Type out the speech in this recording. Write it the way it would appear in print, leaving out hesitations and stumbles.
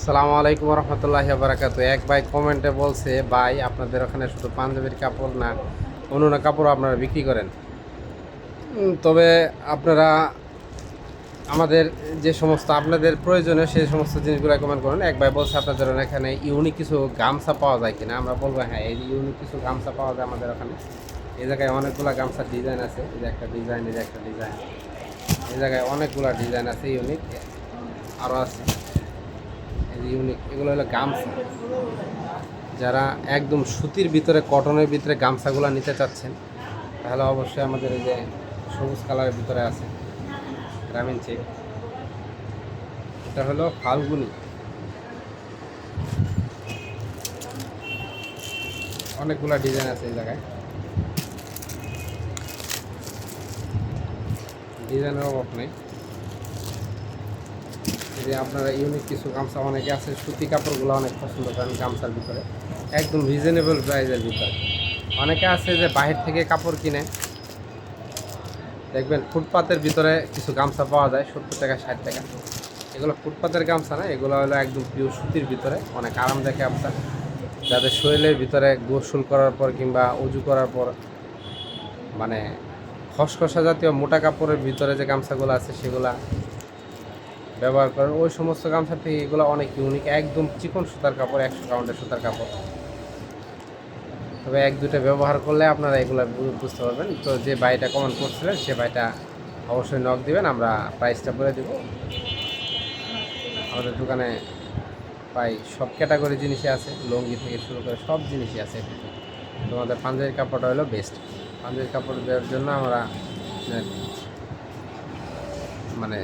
আসসালামু আলাইকুম রহমতুল্লাহি বারাকাতু। এক ভাই কমেন্টে বলছে, ভাই আপনাদের ওখানে শুধু পাঞ্জাবির কাপড় না অন্য কাপড় আপনারা বিক্রি করেন। তবে আপনারা আমাদের যে সমস্ত আপনাদের প্রয়োজনীয় সেই সমস্ত জিনিসগুলো কমেন্ট করুন। এক ভাই বলছে আপনাদের এখানে ইউনিক কিছু গামছা পাওয়া যায় কিনা। আমরা বলবো হ্যাঁ, এই ইউনিক কিছু গামছা পাওয়া যায় আমাদের ওখানে। এই জায়গায় অনেকগুলো গামছার ডিজাইন আছে। এই যে একটা ডিজাইন, এই যে একটা ডিজাইন, এই জায়গায় অনেকগুলো ডিজাইন আছে ইউনিক, আরও আছে এই যে ইউনিক। এগুলো হলো গামছা। যারা একদম সুতির ভিতরে, কটনের ভিতরে গামছাগুলো নিতে চাচ্ছেন, তাহলে অবশ্যই আমাদের এই যে সবুজ কালারের ভিতরে আছে গ্রামীণ চেক। এটা হলো ফাল্গুনি। অনেকগুলো ডিজাইন আছে এই জায়গায়, ডিজাইনের অভাব নেই। যে আপনারা ইউনিক কিছু গামছা, অনেকে আছে সুতি কাপড়গুলো অনেক পছন্দ করেন গামছার ভিতরে, একদম রিজনেবল প্রাইসের ভিতরে। অনেকে আছে যে বাহির থেকে কাপড় কিনে, দেখবেন ফুটপাতের ভিতরে কিছু গামছা পাওয়া যায় 70 টাকা 60 টাকা। এগুলো ফুটপাতের গামছা না, এগুলো হলো একদম পিওর সুতির ভিতরে, অনেক আরামদায়ক গামছা। যাদের শরীরের ভিতরে গোসল করার পর কিংবা উজু করার পর মানে খসখসা জাতীয় মোটা কাপড়ের ভিতরে যে গামছাগুলো আছে সেগুলা ব্যবহার করেন, ওই সমস্ত গামছা থেকে এগুলো অনেক ইউনিক, একদম চিকন সুতার কাপড়, 100 কাউন্টের সুতার কাপড়। তবে এক দুটো ব্যবহার করলে আপনারা এগুলো বুঝতে পারবেন। তো যে ভাইটা কমেন্ট করছিলেন সে ভাইটা অবশ্যই নক দিবেন, আমরা প্রাইসটা বলে দেব। আমাদের দোকানে প্রায় সব ক্যাটাগরি জিনিসই আছে, লুঙ্গি থেকে শুরু করে সব জিনিসই আছে। তোমাদের পাঞ্জাবির কাপড়টা হলো বেস্ট। পাঞ্জাবির কাপড় দেওয়ার জন্য আমরা মানে